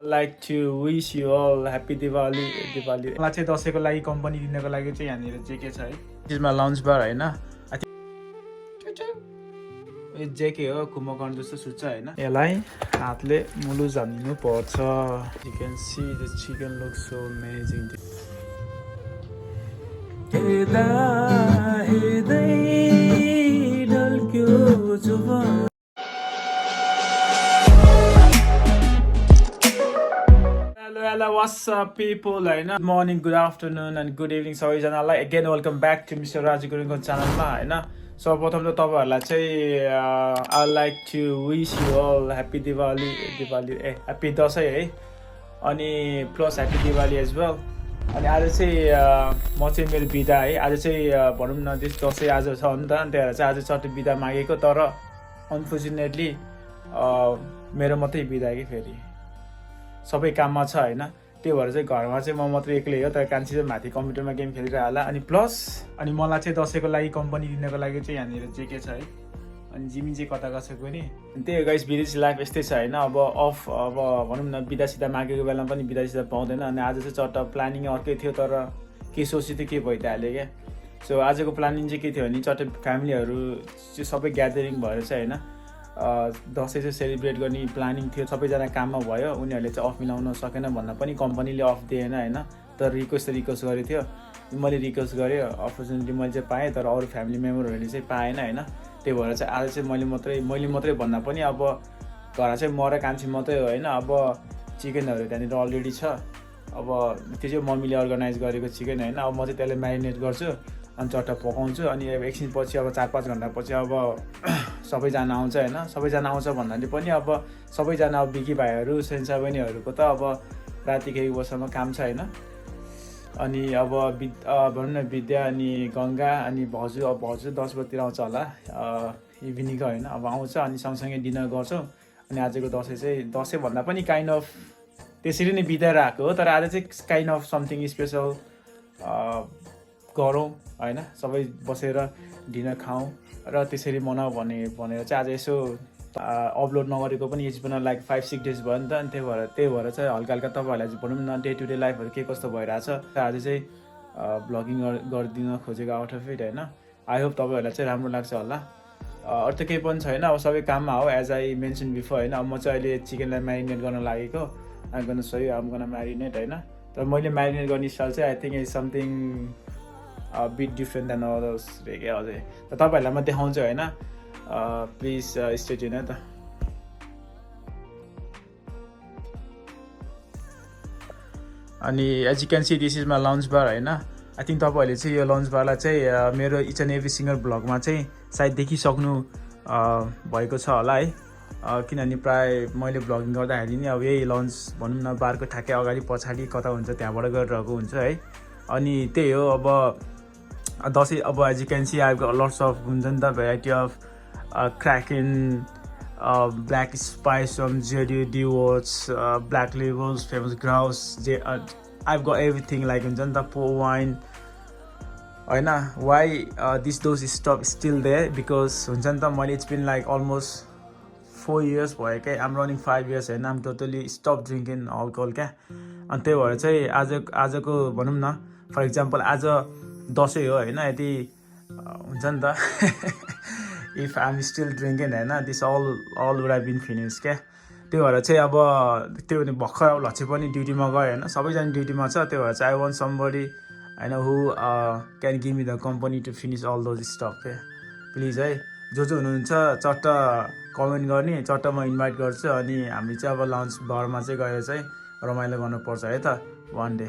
Like to wish you all happy Diwali. मलाई चाहिँ दसैँको लागि कम्पनी दिनको लागि चाहिँ यहाँनिर चाहिँ के छ है, त्यसमा लन्च बार हैन, यो जेके हो, कुम्भकर्ण जस्तो सुत्छ हैन, यसलाई हातले मुलुज हानिनु पर्छ. You can see the chicken looks so amazing. Hello, what's up people? Good morning, good afternoon and good evening सबैजनालाई. Again welcome back to Mr. Raju गुरुङको च्यानलमा हैन. सर्वप्रथम त तपाईहरुलाई चाहिँ I like to wish you all happy Diwali, happy Dashain है. अनि plus happy Diwali as well. अनि आज चाहिँ म चाहिँ मेरो बिदा है, आज चाहिँ भनौं न त्यस दशैं आज छ नि त, अनि त्यही भएर चाहिँ आज चट्टै बिदा मागेको, तर अनफर्चुनेटली मेरो मात्रै बिदा कि फेरि सबै काममा छ हैन. त्यो भएर चाहिँ घरमा चाहिँ म मात्रै एक्लै हो, तर कान्छी चाहिँ माथि कम्प्युटरमा गेम खेलिरहेको होला. अनि प्लस अनि मलाई चाहिँ दसैँको लागि कम्पनी दिनको लागि चाहिँ यहाँनिर चाहिँ के छ है, अनि जिमी चाहिँ कता गएको नि. त्यही हो गाइस, विदेशी लाइफ यस्तै छ हैन. अब भनौं न बिदा सिदा मागेको बेलामा पनि बिदा सिदा पाउँदैन. अनि आज चाहिँ चट्ट प्लानिङ अर्कै थियो, तर के सोचे थियो के भइहाल्यो क्या. सो आजको प्लानिङ चाहिँ के थियो भने चट्ट फ्यामिलीहरू चाहिँ सबै ग्यादरिङ भएर चाहिँ हैन दसैँ चाहिँ सेलिब्रेट गर्ने प्लानिङ थियो. सबैजना काममा भयो, उनीहरूले चाहिँ अफ मिलाउन सकेन भन्दा पनि कम्पनीले अफ दिएन हैन. तर रिक्वेस्ट गरेको थियो, मैले रिक्वेस्ट गरेँ, अपर्च्युनिटी मैले चाहिँ पाएँ, तर अरू फ्यामिली मेम्बरहरूले चाहिँ पाएन हैन. त्यही भएर चाहिँ आज चाहिँ मैले मात्रै भन्दा पनि अब घर चाहिँ म र कान्छी मात्रै हो हैन. अब चिकनहरू त्यहाँनिर अलरेडी छ, अब त्यो चाहिँ मम्मीले अर्गनाइज गरेको चिकन हैन. अब म चाहिँ त्यसलाई म्यारिनेट गर्छु अनि चट्ट पकाउँछु. अनि एकछिन पछि अब 4-5 घण्टा पछि अब सबैजना आउँछ हैन. सबैजना आउँछ भन्नाले पनि अब सबैजना अब बिकी भाइहरू सेन्सा बहिनीहरूको त अब राति केही बसम्म काम छ हैन. अनि अब भनौँ न विद्या अनि गङ्गा अनि भाउजू 10 बजीतिर आउँछ होला इभिनिङको हैन. अब आउँछ अनि सँगसँगै डिनर गर्छौँ. अनि आजको दसैँ चाहिँ दसैँ भन्दा पनि काइन्ड अफ त्यसरी नै बिताइरहेको हो, तर आज चाहिँ काइन्ड अफ समथिङ स्पेसल गरौँ हैन. सबै बसेर डिनर खाऊँ र त्यसरी मनाऊ भनेर चाहिँ आज यसो अपलोड नगरेको पनि एज पनि लाइक 5-6 डेज भयो नि त. अनि त्यही भएर चाहिँ हल्का हल्का तपाईँहरूलाई चाहिँ भनौँ न डे टु डे लाइफहरू के कस्तो भइरहेछ आज चाहिँ ब्लगिङ गरिदिन खोजेको आउट अफ इट हैन. आई होप तपाईँहरूलाई चाहिँ राम्रो लाग्छ होला. अरू त केही पनि छैन, अब सबै काममा हो एज आई मेन्सन बिफोर हैन. अब म चाहिँ अहिले चिकनलाई म्यारिनेट गर्न लागेको, आम गर्न सही आम गर्न म्यारिनेट हैन. तर मैले म्यारिनेट गर्ने स्टाइल चाहिँ I think is something beet different than others रे क्या. अझै त तपाईँहरूलाई म देखाउँछु हैन. प्लिज स्टे ट्युन है त. अनि as you can see this is my lunch bar हैन. आई थिङ्क तपाईँहरूले चाहिँ यो लन्च बारलाई चाहिँ मेरो इच एन्ड एभ्री सिङ्गल भ्लगमा चाहिँ सायद देखिसक्नु भएको छ होला है. किनभने प्राय मैले भ्लगिङ गर्दाखेरि नि अब यही लन्च भनौँ न बारको ठ्याक्कै अगाडि पछाडि कता हुन्छ त्यहाँबाट गरिरहेको हुन्छ है. अनि त्यही हो अब दसैँ अब as you can see I got lots of हुन्छ नि त variety of Kraken black spice from JD words Black Labels Famous Grouse I got everything like हुन्छ नि त पो वाइन होइन. Why this those stop still there because हुन्छ नि त मैले it's been like almost 4 years भयो क्या. आम रनिङ 5 years होइन. I'm totally stop drinking alcohol क्या. अनि त्यही भएर चाहिँ आजको भनौँ न फर इक्जाम्पल आज दसैँ हो होइन. यदि हुन्छ नि त if I am still drinking होइन this all would have been finish क्या. त्यो भएर चाहिँ अब त्यो भने भर्खर अब लच्छे पनि ड्युटीमा गयो होइन. सबैजना ड्युटीमा छ. त्यो भएर चाहिँ आई वान्ट समबडी होइन who can give me the company to finish all those stuff क्या. प्लिज है जो हुनुहुन्छ चट्ट कमेन्ट गर्ने, चट्ट म इन्भाइट गर्छु. अनि हामी चाहिँ अब लन्च बारमा चाहिँ गएर चाहिँ रमाइलो गर्नुपर्छ है त वान डे.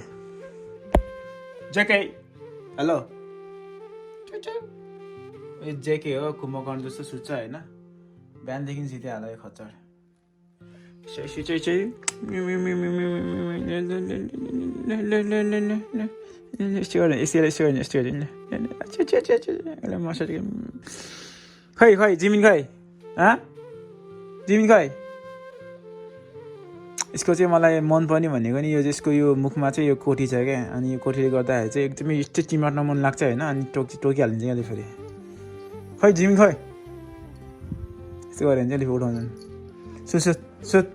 जेके हेलो यो जेके हो, कुम्भकर्ण जस्तो सुत्छ होइन. बिहानदेखि सितिहाल्यो खच्चर. खै जिमिन खै जिमिन खै. यसको चाहिँ मलाई मन पर्ने भनेको नि यो यसको यो मुखमा चाहिँ यो कोठी छ क्या. अनि यो कोठीले गर्दाखेरि चाहिँ एकदमै यस्तै चिमाट्न मन लाग्छ होइन. अनि टोकिहालिन्छ क्या फेरि. खै जिमिन खै यस्तो गऱ्यो भने चाहिँ अलिक उठाउँछन्. सुत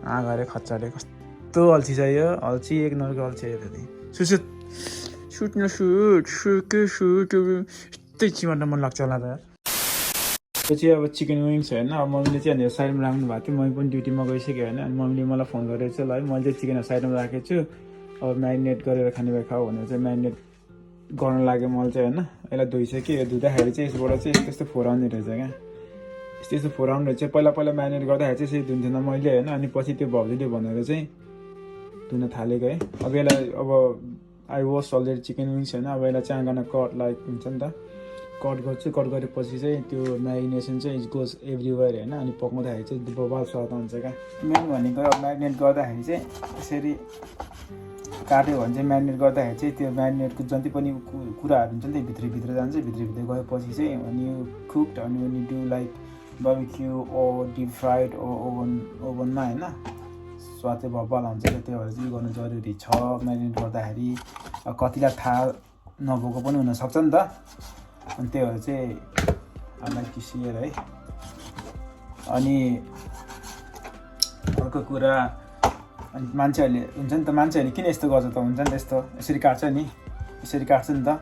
आँगारे खच्चाले कस्तो अल्छी छ यो अल्छी एक नम्बरको अल्छी यो फेरि सुट सुट न सुट सुके सुट यस्तै चिमाट्न मन लाग्छ होला त यो चाहिँ अब चिकन विङ्स होइन अब मम्मीले चाहिँ भनेर साइडमा राख्नु भएको थियो मैले पनि ड्युटीमा गइसकेँ होइन अनि मम्मीले मलाई फोन गरेको छ ल है मैले चाहिँ चिकन साइडमा राखेको छु अब म्यारिनेट गरेर खाने भए खाऊ भनेर चाहिँ म्यारिनेट गर्न लाग्यो मैले चाहिँ होइन यसलाई धोइसकेँ यो धुँदाखेरि चाहिँ यसबाट चाहिँ यस्तो यस्तो फोहोर आउने रहेछ क्या यस्तो यस्तो फोहोर आउने रहेछ पहिला म्यारिनेट गर्दाखेरि चाहिँ यसरी धुन्थेन मैले होइन अनि पछि त्यो भाउजूले भनेर चाहिँ धुन थालेको है अब यसलाई अब I was already chicken wings होइन अब यसलाई चाहिँ आँगन कट लाइक हुन्छ नि त कट गर्छु कट गरेपछि चाहिँ त्यो म्यारिनेसन चाहिँ इट गोज एभ्रिवेयर होइन अनि पकाउँदाखेरि चाहिँ बबाल स्वाद हुन्छ क्या मेन भनेको अब म्यारिनेट गर्दाखेरि चाहिँ यसरी काट्यो भने चाहिँ म्यारिनेट गर्दाखेरि चाहिँ त्यो म्यारिनेटको जति पनि कुराहरू हुन्छ नि त्यो भित्रभित्र जान्छ भित्रभित्र गएपछि चाहिँ अनि यो कुक्ड अनि अनि do like barbecue or deep fried ओभनमा होइन स्वाद चाहिँ बबाल हुन्छ त्यही भएर चाहिँ गर्नु जरुरी छ म्यारिनेट गर्दाखेरि कतिलाई थाहा नभएको पनि हुनसक्छ नि त अनि त्यही भएर चाहिँ आलाई किसिएर है अनि अर्को कुरा अनि मान्छेहरूले हुन्छ नि त मान्छेहरूले किन यस्तो गर्छ त हुन्छ नि त यस्तो यसरी काट्छ नि यसरी काट्छ नि त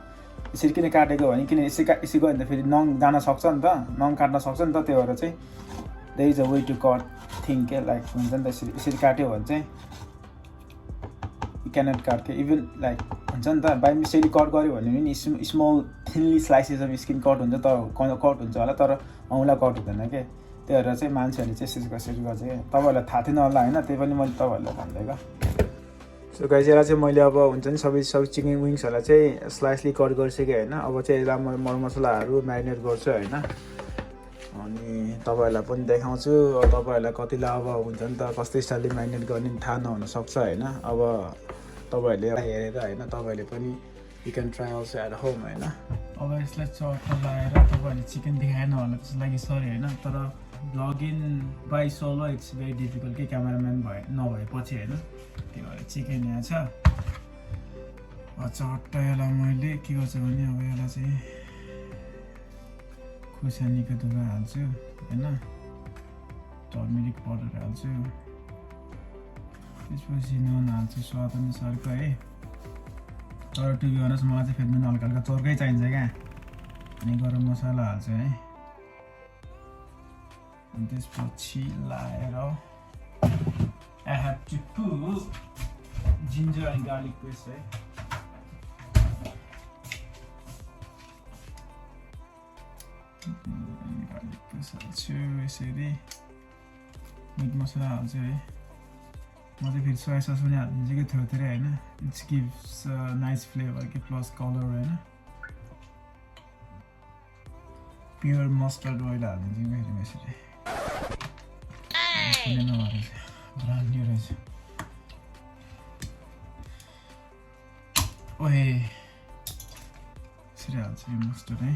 यसरी किन काटेको भने किन यसरी गयो भने त फेरि नङ जान सक्छ नि त नङ काट्न सक्छ नि त त्यही भएर चाहिँ there is a way to cut thing के लाइक हुन्छ नि त यसरी काट्यो भने चाहिँ यु क्यानट काट के इभन लाइक हुन्छ नि त बाई मिस्टेकली कट गऱ्यो भने पनि small thinly slices of skin cut हुन्छ तर कट हुन्छ होला तर औँला कट हुँदैन के त्यही भएर चाहिँ मान्छेहरूले चाहिँ यसरी गर्छ क्या तपाईँहरूलाई थाहा थिएन होला होइन त्यही पनि मैले तपाईँहरूलाई भनिदिएको सो गाइस यसलाई चाहिँ मैले अब हुन्छ नि सबै चिकन विङ्सहरूलाई चाहिँ स्लाइसली कट गरिसकेँ होइन अब चाहिँ यसलाई म मरमसलाहरू म्यारिनेट गर्छु होइन अनि तपाईँहरूलाई पनि देखाउँछु तपाईँहरूलाई कतिलाई अब हुन्छ नि त कस्तो स्टाइलले म्यारिनेट गर्ने थाहा नहुनसक्छ होइन अब तपाईँहरूले हेरेर होइन तपाईँहरूले पनि you can try also at home होइन अब यसलाई चट्ट लगाएर तपाईँहरूले चिकन देखाएन होला त्यसको लागि सरी होइन तर blogging by solo it's very difficult कि क्यामेराम्यान नभएपछि होइन त्यो भएर चिकन यहाँ छ चट्ट यसलाई मैले के गर्छु भने अब यसलाई चाहिँ खुर्सानीको धुवा हाल्छु होइन टर्मेरिक पाउडर हाल्छु त्यसपछि नुन हाल्छु स्वाद अनुसारको है तर टु बी अनेस्ट मलाई चाहिँ फेरि नुन हल्का हल्का चर्कै चाहिन्छ क्या अनि गरम मसला हाल्छु है अनि त्यसपछि लाएर I have to put ginger and garlic paste है गार्लिक पेस्ट हाल्छु यसरी मिट मसला हाल्छु है म चाहिँ फेरि सोया सस पनि हालिदिन्छु कि थोरै होइन इट्स गिभ्स नाइस फ्लेभर कि प्लस कलर होइन प्योर मस्टर्ड ओइल हालिदिन्छु कि फेरि यसरी ब्रान्ड न्यू रहेछ ओहे यसरी हाल्छु यो मस्टर्ड है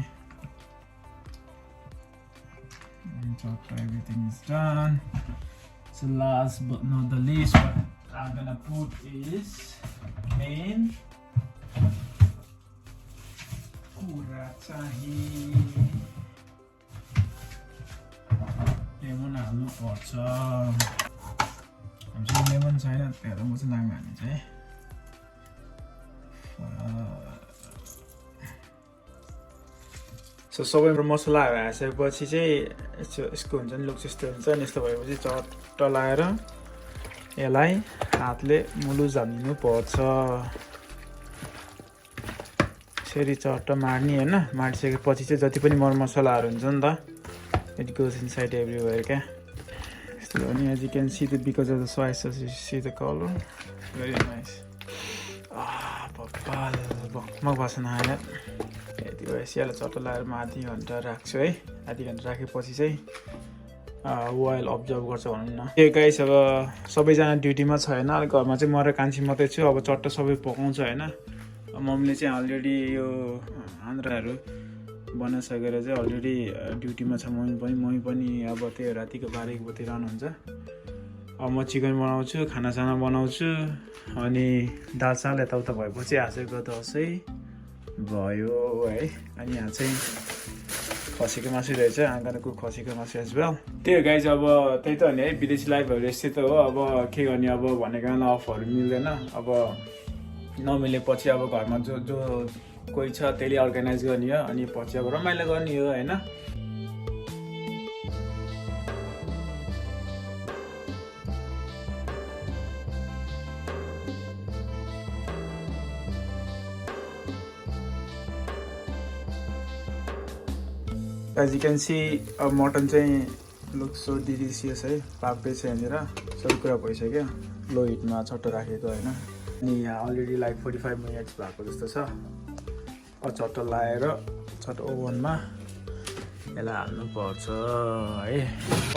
everything is done. So last but not the least, what I'm gonna put is main urachahi lemon haल्नु पर्छ हामीसँग लेमन छैन त्यही भएर म चाहिँ लाइम हाल्छु है सो सबै मसलाहरू हालिसकेपछि चाहिँ यसको हुन्छ नि लुक यस्तो हुन्छ नि यस्तो भएपछि चट्ट लाएर यसलाई हातले मुलुज हालिदिनु पर्छ यसरी चट्ट मार्ने होइन मारिसकेपछि चाहिँ जति पनि मरमसलाहरू हुन्छ नि त इट गोज इनसाइड एभ्रिवेयर क्या यस्तो हो नि as you can see the because of the soya sauce you see the colour very nice भक्कल भक्कमक वासना आयो यति भएपछि यसलाई चट्ट लगाएर म आधी घन्टा राख्छु है आधी घन्टा राखेपछि चाहिँ ओइल अब्जर्भ गर्छ भनौँ न त्यो गाइस अब सबैजना ड्युटीमा छ होइन अलिक घरमा चाहिँ म र कान्छी मात्रै छु अब चट्ट सबै पकाउँछ होइन मम्मीले चाहिँ अलरेडी यो आन्द्राहरू बनाइसकेर चाहिँ अलरेडी ड्युटीमा छ मम्मी पनि अब त्यो रातिको 12 बजी रहनुहुन्छ अब म चिकन बनाउँछु खानासाना बनाउँछु अनि दाल साल यताउता भएपछि आजको दसैँ भयो है अनि यहाँ चाहिँ खसीको मासु रहेछ I'm gonna cook खसीको मासु as well त्यही हो गाइज अब त्यही त हो नि है विदेशी लाइफहरू यस्तै त हो अब के गर्ने अब भनेको अफहरू मिल्दैन अब नमिलेपछि अब घरमा जो कोही छ त्यसले अर्गनाइज गर्ने हो अनि पछि अब रमाइलो गर्ने हो हैन As you can see, mutton चाहिँ looks so delicious है पाक्दै छ यहाँनिर सबै कुरा भइसक्यो लो हिटमा छट्टो राखेको हैन अनि यहाँ अलरेडी लाइक 45 मिनट्स भएको जस्तो छ छट्टो लाएर छट्टो ओभनमा यसलाई हाल्नु पर्छ है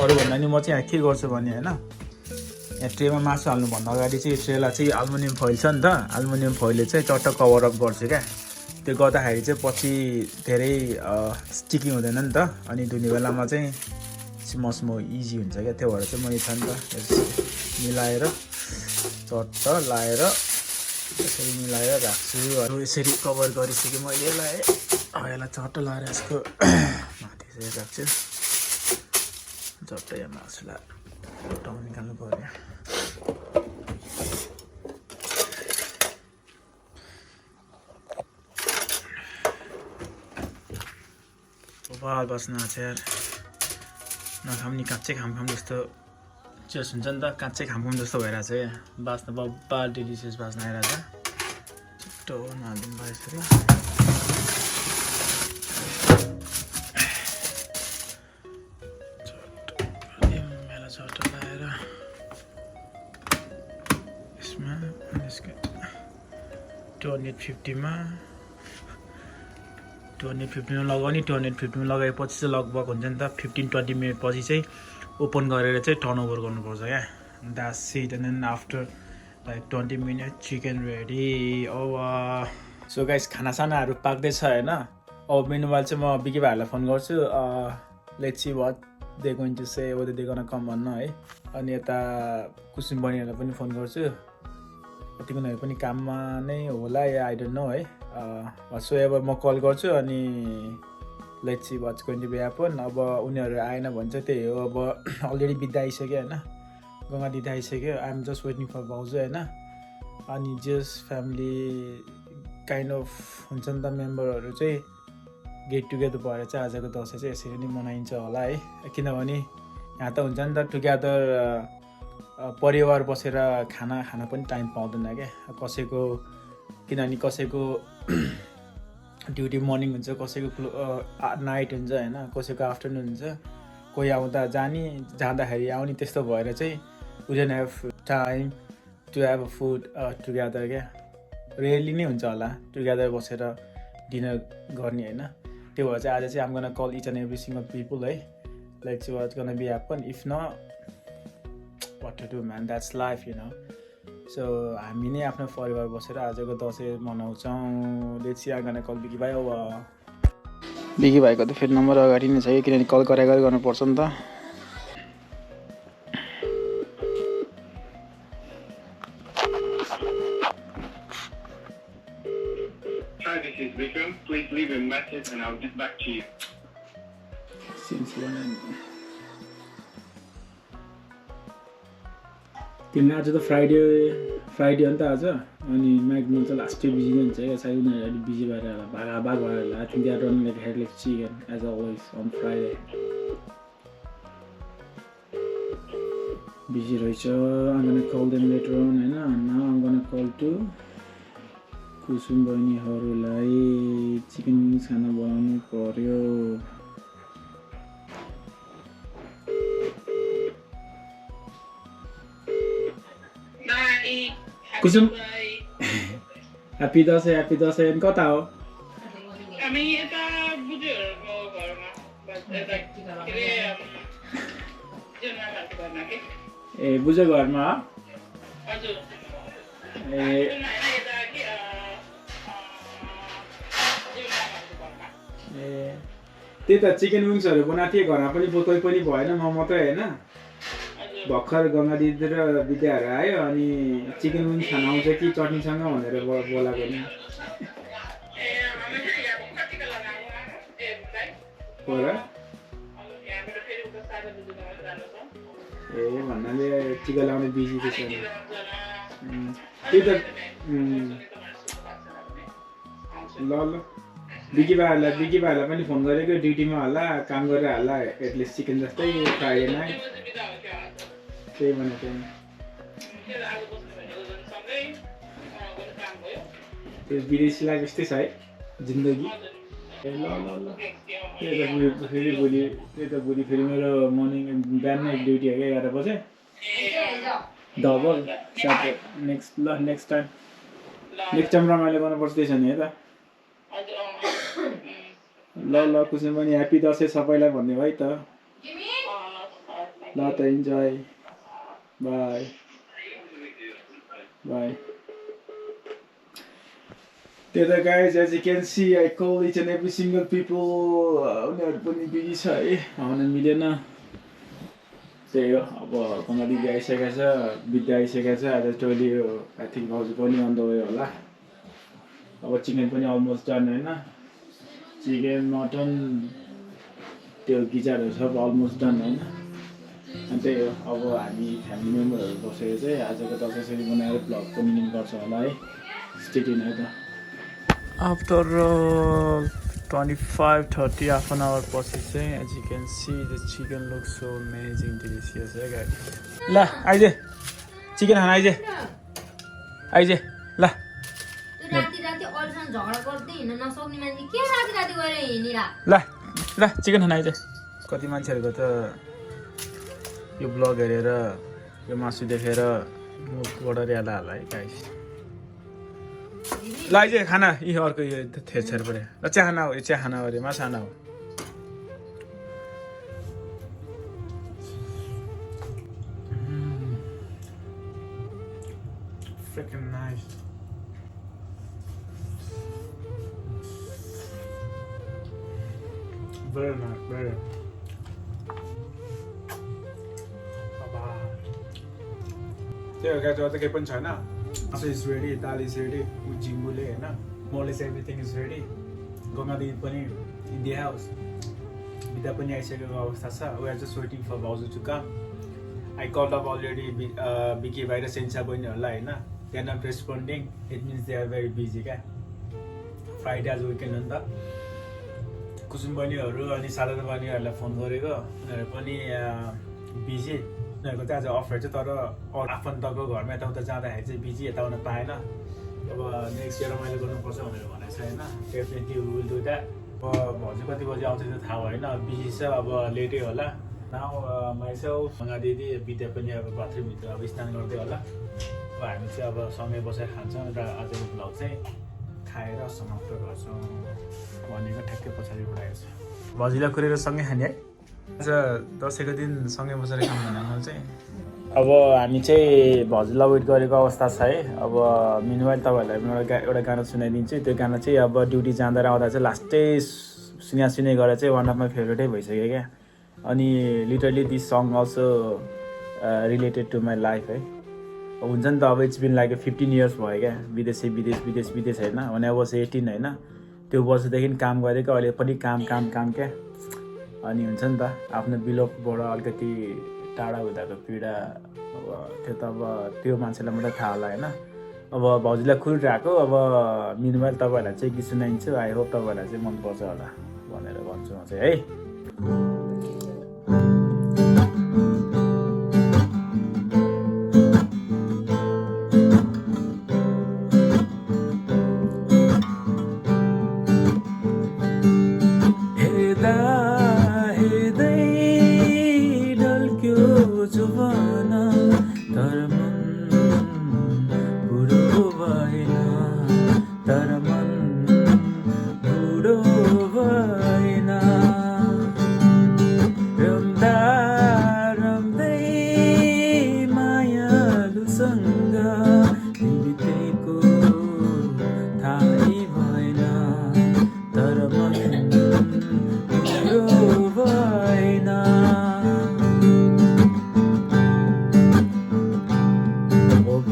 अरु भन्दा नि म चाहिँ यहाँ के गर्छु भने हैन यहाँ ट्रेमा मासु हाल्नु भन्दा अगाडि चाहिँ ट्रेलाई चाहिँ एल्युमिनियम फोइल छ नि त एल्युमिनियम फोइलले चाहिँ चट्ट कभर अप गर्छ क्या त्यो गर्दाखेरि चाहिँ पछि धेरै स्टिकी हुँदैन नि त अनि धुने बेलामा चाहिँ स्मो इजी हुन्छ क्या त्यो भएर चाहिँ मैले छ नि त मिलाएर चट्ट लाएर यसरी मिलाएर राख्छु यसरी कभर गरिसकेँ मैले यसलाई चट्ट लाएर यसको माथि चाहिँ राख्छु चट्ट यहाँ मासुलाई टाउन निकाल्नु पर्यो बाल बस्न यार नखाम नि काँच्चै खाम जस्तो चेस हुन्छ नि त काँच्चै खाम जस्तो भइरहेछ क्या बास्न बब्बा डेलिसियस बास्न आइरहेछ छिट्टो नहालिदिनु भयो यसरी मेला चट्ट लगाएर यसमा 250 मा 250 मा लगाउने 250 मा लगाएपछि चाहिँ लगभग हुन्छ नि त 15-20 मिनट पछि चाहिँ ओपन गरेर चाहिँ टर्नओभर गर्नुपर्छ क्या that's it and then after like 20 minute chicken ready so guys खानासानाहरू पाक्दैछ हैन अब मेनुवाल चाहिँ म बिकी भाइलाई फोन गर्छु let's see what they going to say whether they gonna come भन्न है अनि यता कुसुम बहिनीहरूलाई पनि फोन गर्छु तिनीहरू पनि काममा नै होला या आई डोन्ट नो है सो एभर म कल गर्छु अनि let's see what's going to be happen अब उनीहरू आएन भने चाहिँ त्यही हो अब अलरेडी बिदा आइसक्यो होइन गङ्गा दिदी आइसक्यो I am just waiting for भाउजू होइन अनि जस्ट फ्यामिली काइन्ड अफ हुन्छ नि त मेम्बरहरू चाहिँ गेट टुगेदर भएर चाहिँ आजको दसैँ चाहिँ यसरी नै मनाइन्छ होला है किनभने यहाँ त हुन्छ नि त टुगेदर परिवार बसेर खाना खान पनि टाइम पाउँदैन क्या कसैको किनभने कसैको ड्युटी मर्निङ हुन्छ कसैको नाइट हुन्छ होइन कसैको आफ्टरनुन हुन्छ कोही आउँदा जाँदाखेरि आउने त्यस्तो भएर चाहिँ we don't have time to have a food together क्या रेयरली नै हुन्छ होला टुगेदर बसेर डिनर गर्ने होइन त्यो भएर चाहिँ आज चाहिँ I'm gonna call each and every single people है let's see what's gonna be happen if not what to do man that's life you know so हामी नै आफ्नो परिवार बसेर आजको दसैँ मनाउँछौँ लेट्स सी आगना कल बिकी भाइ अब बिकी भाइको त फेरि नम्बर अगाडि नै छ किनभने कल गरे गर्नुपर्छ नि त Hi, this is Vikram. Please leave a message and I'll get back to you. तिमीले आज त फ्राइडे हो नि त आज अनि म्याकडोनल्ड चाहिँ लास्टै बिजी नै हुन्छ क्या सायद उनीहरू अलिक बिजी भएर होला भाग भएर होला I think they are running like head like chicken as always on Friday busy रहेछ I'm gonna call them later on होइन now I'm gonna call to Kusum बहिनीहरूलाई चिकन विङ्स खाना बनाउनु पर्यो कुसुम ह्याप्पी दसैँ अनि कता हो हामी यता बुजुहरूको घरमा ए बुझो घरमा हजुर ए त्यही त चिकन विङ्सहरू बनाएको थिएँ घरमा पनि कोही पनि भएन म मात्रै होइन भर्खर गङ्गा दिदी र विद्याहरू आयो अनि चिकन विङ्स खान आउँछ कि चटनीसँग भनेर बोलाएको नि हो र यहाँबाट फेरि उता 7 बजीमा जानु छ ए भन्नाले टिका लाउने बिजी त्यसो भने जाना त्यही त ल ल बिकी भाइहरूलाई पनि फोन गरेको ड्युटीमा होला काम गरेर होला एटलिस्ट चिकन जस्तै फ्राइडे नाइट त्यही भनेको त्यो विदेशीलाई जस्तै छ है जिन्दगी ए ल ल ल त्यही त भोलि फेरि मेरो मर्निङ बिहानै ड्युटी हो क्या 11 बजे डबल नेक्स्ट टाइम रमाइलो गर्नुपर्छ त्यसो नि है त ल कुसुम पनि ह्याप्पी दसैँ सबैलाई भन्ने है त ल त इन्जोय बाई त्यही त guys as you can see I call each and every single people उनीहरू पनि बिजी छ है आउन मिलेन त्यही हो अब कङ्गा दिदी आइसकेको छ विद्या आइसकेको छ आज टोली आई थिङ्क भाउजू पनि अन द वे होला अब चिकन पनि अलमोस्ट डन होइन चिकन मटन त्यो गिजारहरू सब अलमोस्ट डन होइन अनि त्यही हो अब हामी फ्यामिली मेम्बरहरू बसेर चाहिँ आजको दसैँ बनाएर भ्लग पनि लिने गर्छ होला है स्टेडियम है त आफ्टर 25-30 हाफ एन आवर पछि चाहिँ as you can see the chicken look so amazing delicious है गाइस ल आइज चिकन खान आइज ल राति अरूसँग झगडा गर्दै हिँड्न नसक्ने मान्छे के राति गएर हिँडिरा ल चिकन खान आइज कति मान्छेहरूको त यो ब्लग हेरेर यो मासु देखेर मुखबाट ऱ्याला होला है गाइस ल आइज खाना यी अर्को यो थेरछेर पऱ्यो ल चिया खाना हो यो चिया खाना हो अरे मासु खाना हो Freaking nice. Very nice, very. त्यो गाइस अझ केही पनि छैन मासु इज रेडी दाल इज रेडी जिम्बुले होइन मोलेस एभ्रिथिङ इज रेडी गङ्गा दिदी पनि इन द हाउस विदा पनि आइसकेको अवस्था छ we are just waiting for भाउजू to come I called up already Bikki भाइ र सेन्सा बहिनीहरूलाई होइन they are not responding it means they are very busy क्या फ्राइडे आज विकेन्ड हो नि त कुसुम बहिनीहरू अनि साधारण बहिनीहरूलाई फोन गरेको उनीहरू पनि बिजी उनीहरूको चाहिँ आज अफर चाहिँ तर आफन्तको घरमा यताउता जाँदाखेरि चाहिँ बिजी यता आउन पाएन अब नेक्स्ट इयर रमाइलो गर्नुपर्छ भनेर भनेको छ होइन डेफिनेटली विल डु द्याट अब भाउजू कति बजी आउँछ त्यो थाहा भएन बिजी छ अब लेटै होला नाउ माइसेल्फ गङ्गा दिदी विद्या पनि अब बाथरुमभित्र अब स्नान गर्दै होला अब हामी चाहिँ अब सँगै बसेर खान्छौँ र आजको भ्लग चाहिँ खाएर समाप्त गर्छौँ भनेको ठ्याक्कै पछाडिबाट आएछ भाउजूलाई कुरेर सँगै खाने है आज दसैँको दिन सँगै बसेर खाऊँ भनेर चाहिँ अब हामी चाहिँ भाउजूलाई वेट गरेको अवस्था छ है अब मिनवाइल तपाईँहरूलाई एउटा गाना सुनाइदिन्छु त्यो गाना चाहिँ अब ड्युटी जाँदा आउँदा चाहिँ लास्टै सुने गरेर चाहिँ वान अफ माई फेभरेटै भइसक्यो क्या अनि literally this song also related to my life है हुन्छ नि त अब इट्स बिन लाइक 15 इयर्स भयो क्या विदेश होइन भने अब 18 होइन त्यो वर्षदेखि काम गरेको अहिले पनि काम क्या अनि हुन्छ नि त आफ्नो बिलोपबाट अलिकति टाढा हुँदाको पीडा अब त्यो त अब त्यो मान्छेलाई मात्रै थाहा होला होइन अब भाउजूलाई कुरिरहेको अब मिनवाइल तपाईँहरूलाई चाहिँ गीत सुनाइन्छु आई होप तपाईँहरूलाई चाहिँ मनपर्छ होला भनेर भन्छु म चाहिँ है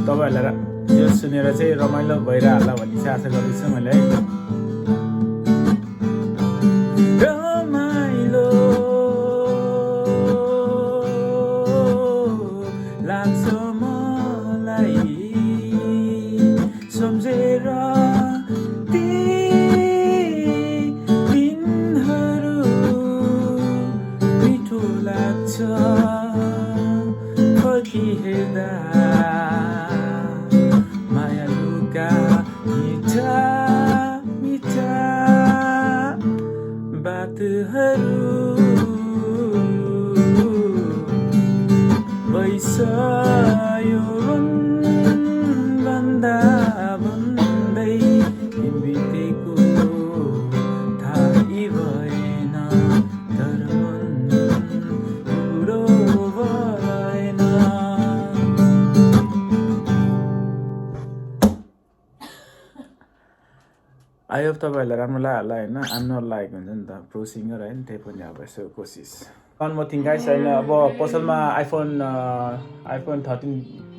तपाईँहरूलाई यो सुनेर चाहिँ रमाइलो भइरहला भन्ने चाहिँ आशा गर्दैछु मैले है भइसयो भन्दा भन्दै बितेको थाहै भएन तर मन बुढो भएन आई होप तपाईँहरूलाई राम्रो लाग्यो होला होइन राम्रो लागेको हुन्छ नि त प्रो सिङ्गर होइन त्यही पनि अब यसो कोसिस वान मोर थिङ गाइस होइन अब पसलमा आइफोन 13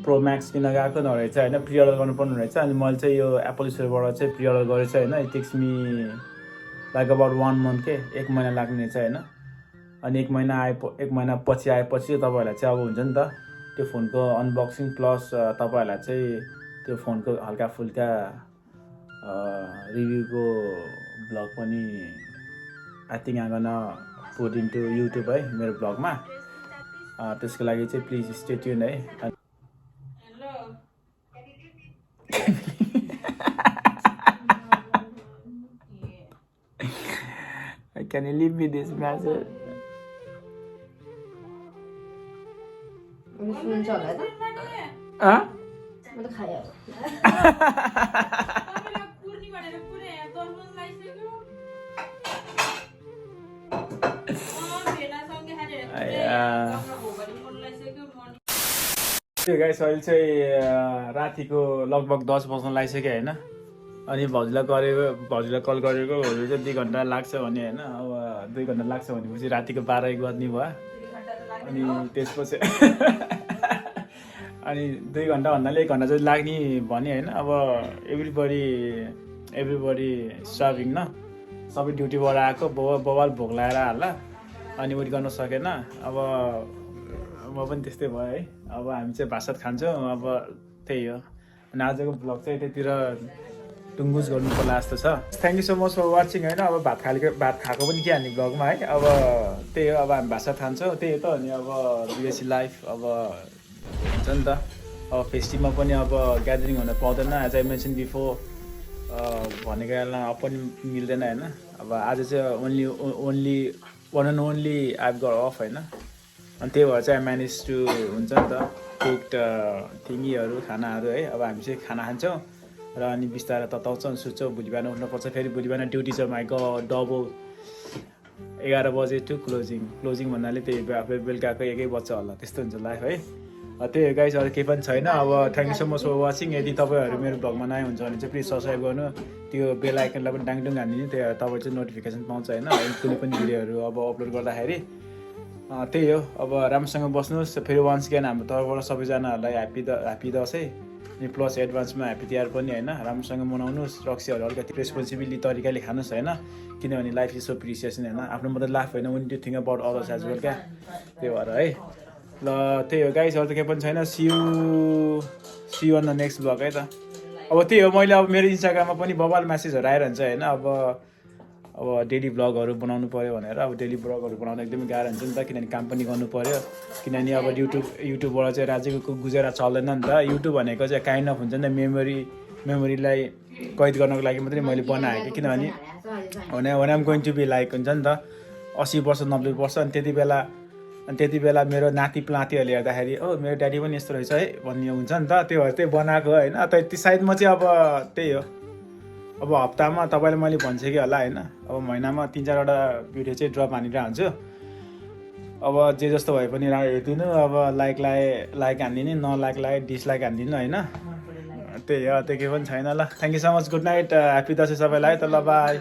प्रो म्याक्स किन गएको नरहेछ होइन प्रि अर्डर गर्नुपर्ने रहेछ अनि मैले चाहिँ यो एप्पल स्टोरबाट चाहिँ प्रि अर्डर गरेको छु होइन it takes me like about 1 month के 1 महिना लाग्ने रहेछ होइन अनि 1 महिना पछि आएपछि तपाईँहरूलाई चाहिँ अब हुन्छ नि त त्यो फोनको अनबक्सिङ प्लस तपाईँहरूलाई चाहिँ त्यो फोनको हल्का फुल्का रिभ्यूको ब्लग पनि I think am gonna put into YouTube है मेरो ब्लगमा त्यसको लागि चाहिँ प्लिज स्टे ट्युन है Can you leave me this message? सुन्छ होला त Huh? म त खायो त्यो गाइस अहिले चाहिँ रातिको लगभग 10 बज्न लागिसक्यो होइन अनि भाउजूलाई कल गरेको भाउजू चाहिँ 2 घन्टा लाग्छ भने होइन अब 2 घन्टा लाग्छ भनेपछि रातिको 12-1 बज्ने भयो अनि त्यसपछि अनि 2 घन्टा भन्नाले 1 घन्टा चाहिँ लाग्ने भने होइन अब एभ्रीबडी स्टार्भिङ न सबै ड्युटीबाट आएको बबाल भोक लगाएर हाल्ला अनि वेट गर्न सकेन अब म पनि त्यस्तै भयो है अब हामी चाहिँ भातसात खान्छौँ अब त्यही हो अनि आजको ब्लग चाहिँ त्यतिर टुङ्गुस गर्नु पर्ला जस्तो छ thank you so much for watching होइन अब भात खाएको पनि के हाल्ने ब्लगमा है अब त्यही हो अब हामी भातसात खान्छौँ त्यही हो त अनि अब विदेशी लाइफ अब हुन्छ नि त अब फेस्टिभमा पनि अब ग्यादरिङ हुन पाउँदैन एज आई मेन्सन बिफोर भनेको बेला अब पनि मिल्दैन होइन अब आज चाहिँ only one and only I've got of होइन अनि त्यही भएर चाहिँ म्यानेज टु हुन्छ नि त कुक्ड थिङ्गीहरू खानाहरू है अब हामी चाहिँ खाना खान्छौँ र अनि बिस्तारै तताउँछौँ अनि सुत्छौँ भोलि बिहान उठ्नुपर्छ फेरि भोलि बिहान ड्युटी छ माइको डबल 11 बजे टु क्लोजिङ भन्नाले त्यही बेलुकाको 1 बज्छ होला त्यस्तो हुन्छ लाइफ है त्यही हो गाइस अरू केही पनि छैन अब thank you so much for watching यदि तपाईँहरू मेरो भ्लगमा नयाँ हुन्छ भने चाहिँ प्लिज सब्सक्राइब गर्नु त्यो बेल आइकनलाई पनि डाङडुङ हानिदिनु त्यही तपाईँ चाहिँ नोटिफिकेसन पाउँछ होइन कुनै पनि भिडियोहरू अब अपलोड गर्दाखेरि त्यही हो अब राम्रोसँग बस्नुहोस् फेरि वान्स अगेन हाम्रो तर्फबाट सबैजनाहरूलाई ह्याप्पी दसैँ अनि प्लस एडभान्समा ह्याप्पी तिहार पनि होइन राम्रोसँग मनाउनुहोस् रक्सीहरू अलिकति रेस्पोन्सिबिलिटी तरिकाले खानुहोस् होइन किनभने लाइफ इज सो प्रिसियस होइन आफ्नो मात्रै लाइफ होइन we need to think about others as well क्या त्यही भएर है ल त्यही हो गाइस अरू त केही पनि छैन see you on the next blog है त अब त्यही हो मैले अब मेरो इन्स्टाग्राममा पनि बबाल म्यासेजहरू आइरहन्छ होइन अब डेली ब्लगहरू बनाउनु पऱ्यो भनेर अब डेली ब्लगहरू बनाउन एकदमै गाह्रो हुन्छ नि त किनभने काम पनि गर्नु पऱ्यो किनभने अब युट्युबबाट चाहिँ राज्यको गुजेरा चल्दैन नि त युट्युब भनेको चाहिँ काइन्ड अफ हुन्छ नि त मेमोरीलाई कैद गर्नको लागि मात्रै मैले बनाएको किनभने भने आम गोइङ टु बी लाइक हुन्छ नि त 80 वर्ष 90 वर्ष अनि त्यति बेला मेरो नाति प्लातीहरूले हेर्दाखेरि मेरो ड्याडी पनि यस्तो रहेछ है भन्ने हुन्छ नि त त्यो भएर त्यही बनाएको होइन त्यो सायद म चाहिँ अब त्यही हो अब हप्तामा तपाईँलाई मैले भन्छु कि होला होइन अब महिनामा 3-4वटा भिडियो चाहिँ ड्रप हानिरहेको हुन्छु अब जे जस्तो भए पनि हेरिदिनु अब लाइक हानिदिनु नलाइक डिसलाइक हानिदिनु होइन त्यही हो त्यो केही पनि छैन ल thank you so much good night happy Dashain सबैलाई त ल बाई